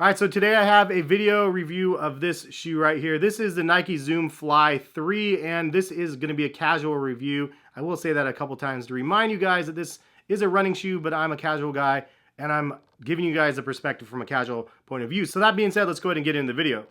All right, so today I have a video review of this shoe right here. This is the Nike Zoom Fly 3, and this is going to be a casual review. I will say that a couple times to remind you guys that this is a running shoe, but I'm a casual guy, and I'm giving you guys a perspective from a casual point of view. So that being said, let's go ahead and get into the video.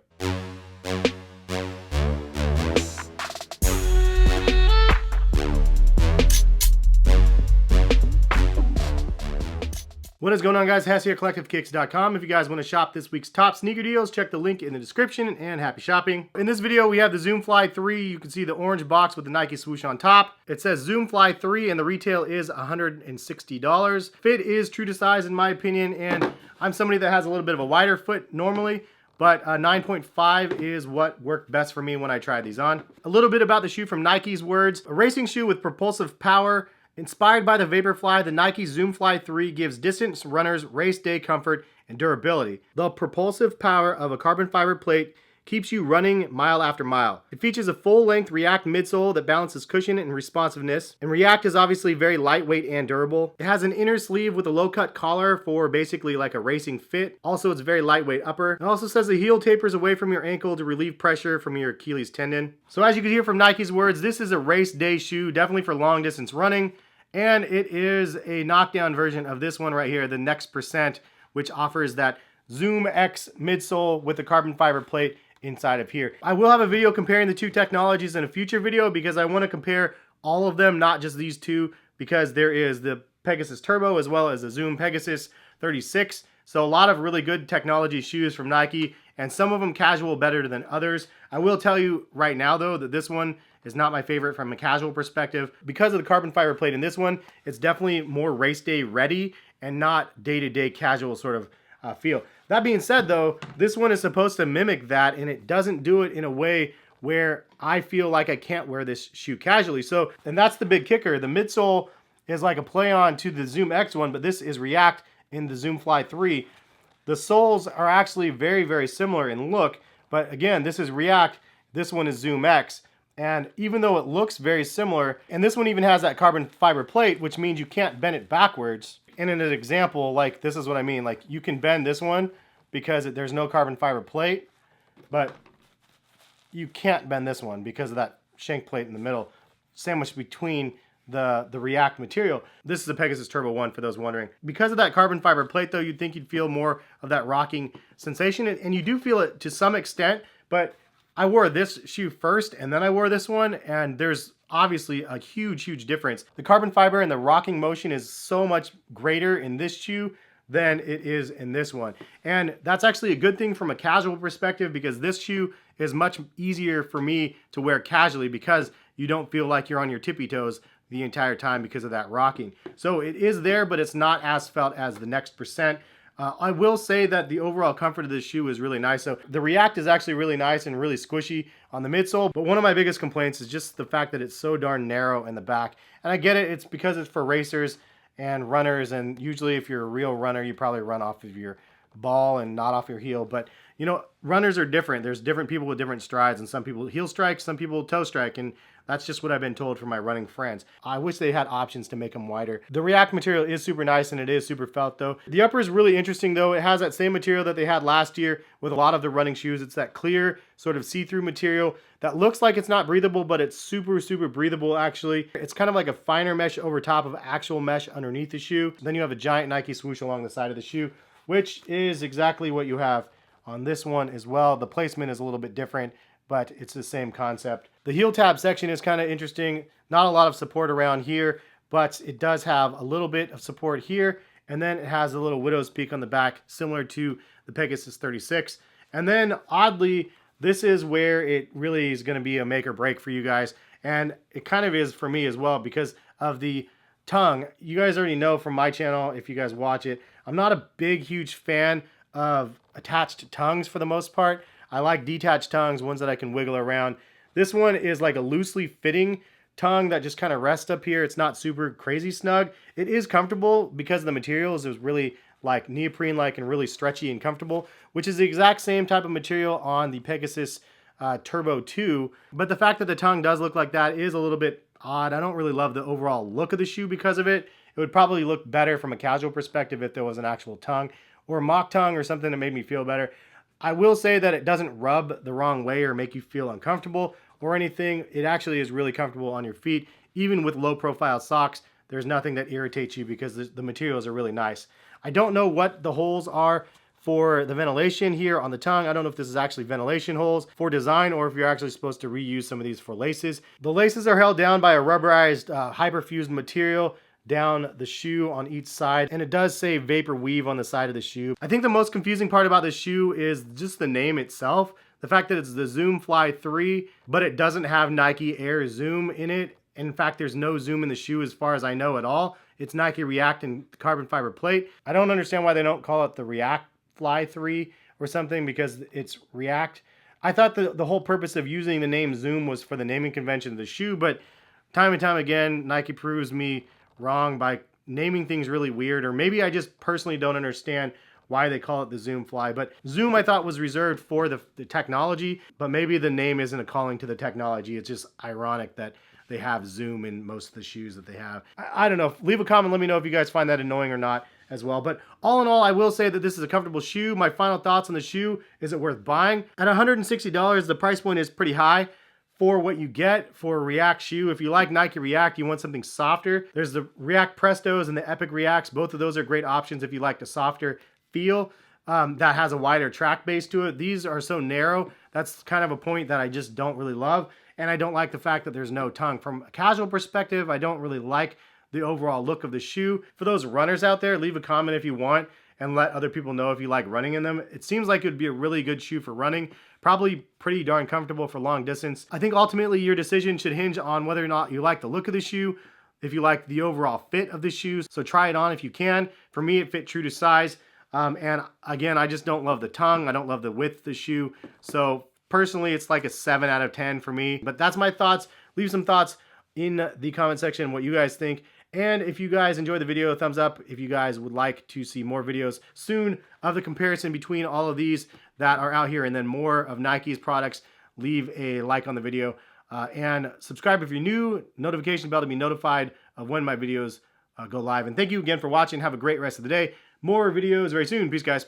What is going on, guys? Hess here, CollectiveKicks.com. If you guys want to shop this week's top sneaker deals, check the link in the description, and happy shopping. In this video, we have the Zoom Fly 3. You can see the orange box with the Nike swoosh on top. It says Zoom Fly 3, and the retail is $160. Fit is true to size, in my opinion, and I'm somebody that has a little bit of a wider foot normally, but 9.5 is what worked best for me when I tried these on. A little bit about the shoe from Nike's words. A racing shoe with propulsive power. Inspired by the Vaporfly, the Nike Zoom Fly 3 gives distance runners race day comfort and durability. The propulsive power of a carbon fiber plate keeps you running mile after mile. It features a full-length React midsole that balances cushion and responsiveness. And React is obviously very lightweight and durable. It has an inner sleeve with a low-cut collar for basically like a racing fit. Also, it's very lightweight upper. It also says the heel tapers away from your ankle to relieve pressure from your Achilles tendon. So as you can hear from Nike's words, this is a race day shoe, definitely for long distance running. And it is a knockdown version of this one right here, the Next Percent, which offers that ZoomX midsole with the carbon fiber plate inside of here. I will have a video comparing the two technologies in a future video because I want to compare all of them, not just these two, because there is the Pegasus Turbo as well as the Zoom Pegasus 36. So a lot of really good technology shoes from Nike, and some of them casual better than others. I will tell you right now though that this one is not my favorite from a casual perspective. Because of the carbon fiber plate in this one, it's definitely more race day ready and not day-to-day casual sort of feel. That being said though, this one is supposed to mimic that, and it doesn't do it in a way where I feel like I can't wear this shoe casually. So, and that's the big kicker. The midsole is like a play on to the Zoom X one, but this is React in the Zoom Fly 3. The soles are actually very, very similar in look, but again, this is React, this one is Zoom X. And even though it looks very similar, and this one even has that carbon fiber plate, which means you can't bend it backwards. And in an example, like this is what I mean, like you can bend this one because there's no carbon fiber plate, but you can't bend this one because of that shank plate in the middle, sandwiched between the React material. This is the Pegasus Turbo 1 for those wondering. Because of that carbon fiber plate though, you'd think you'd feel more of that rocking sensation, and you do feel it to some extent, but I wore this shoe first and then I wore this one, and there's obviously a huge, huge difference. The carbon fiber and the rocking motion is so much greater in this shoe than it is in this one. And that's actually a good thing from a casual perspective, because this shoe is much easier for me to wear casually because you don't feel like you're on your tippy toes the entire time because of that rocking. So it is there, but it's not as felt as the Next Percent. I will say that the overall comfort of this shoe is really nice. So the React is actually really nice and really squishy on the midsole, but one of my biggest complaints is just the fact that it's so darn narrow in the back. And I get it, it's because it's for racers and runners, and usually if you're a real runner, you probably run off of your ball and not off your heel. But you know, runners are different. There's different people with different strides, and some people heel strike, some people toe strike, and that's just what I've been told from my running friends. I wish they had options to make them wider. The React material is super nice, and it is super felt though. The upper is really interesting though. It has that same material that they had last year with a lot of the running shoes. It's that clear sort of see-through material that looks like it's not breathable, but it's super, super breathable actually. It's kind of like a finer mesh over top of actual mesh underneath the shoe. Then you have a giant Nike swoosh along the side of the shoe, which is exactly what you have on this one as well. The placement is a little bit different, but it's the same concept. The heel tab section is kind of interesting. Not a lot of support around here, but it does have a little bit of support here. And then it has a little widow's peak on the back, similar to the Pegasus 36. And then oddly, this is where it really is going to be a make or break for you guys. And it kind of is for me as well because of the tongue. You guys already know from my channel, if you guys watch it, I'm not a big, huge fan of attached tongues for the most part. I like detached tongues, ones that I can wiggle around. This one is like a loosely fitting tongue that just kind of rests up here. It's not super crazy snug. It is comfortable because the materials is really like neoprene-like and really stretchy and comfortable, which is the exact same type of material on the Pegasus Turbo 2. But the fact that the tongue does look like that is a little bit odd. I don't really love the overall look of the shoe because of it. It would probably look better from a casual perspective if there was an actual tongue, or mock tongue or something that made me feel better. I will say that it doesn't rub the wrong way or make you feel uncomfortable or anything. It actually is really comfortable on your feet. Even with low profile socks, there's nothing that irritates you because the materials are really nice. I don't know what the holes are for the ventilation here on the tongue. I don't know if this is actually ventilation holes for design or if you're actually supposed to reuse some of these for laces. The laces are held down by a rubberized hyperfused material down the shoe on each side, and it does say vapor weave on the side of the shoe. I think the most confusing part about this shoe is just the name itself. The fact that it's the Zoomfly 3, but it doesn't have Nike Air Zoom in it. In fact, there's no zoom in the shoe as far as I know at all. It's Nike React and carbon fiber plate. I don't understand why they don't call it the React Fly 3 or something, because it's React. I thought the whole purpose of using the name Zoom was for the naming convention of the shoe, but time and time again, Nike proves me wrong by naming things really weird, or maybe I just personally don't understand why they call it the Zoom Fly. But Zoom I thought was reserved for the technology, but maybe the name isn't a calling to the technology. It's just ironic that they have Zoom in most of the shoes that they have. I don't know. Leave a comment. Let me know if you guys find that annoying or not as well. But all in all, I will say that this is a comfortable shoe. My final thoughts on the shoe: is it worth buying? At $160, the price point is pretty high for what you get for a React shoe. If you like Nike React, you want something softer, there's the React Prestos and the Epic Reacts. Both of those are great options if you like the softer feel that has a wider track base to it. These are so narrow. That's kind of a point that I just don't really love. And I don't like the fact that there's no tongue. From a casual perspective, I don't really like the overall look of the shoe. For those runners out there, leave a comment if you want and let other people know if you like running in them. It seems like it would be a really good shoe for running. Probably pretty darn comfortable for long distance. I think ultimately your decision should hinge on whether or not you like the look of the shoe, if you like the overall fit of the shoes. So try it on if you can. For me, it fit true to size. And again, I just don't love the tongue. I don't love the width of the shoe. So personally, it's like a 7 out of 10 for me. But that's my thoughts. Leave some thoughts in the comment section what you guys think. And if you guys enjoyed the video, thumbs up. If you guys would like to see more videos soon of the comparison between all of these that are out here and then more of Nike's products, leave a like on the video. And subscribe if you're new. Notification bell to be notified of when my videos go live. And thank you again for watching. Have a great rest of the day. More videos very soon. Peace, guys.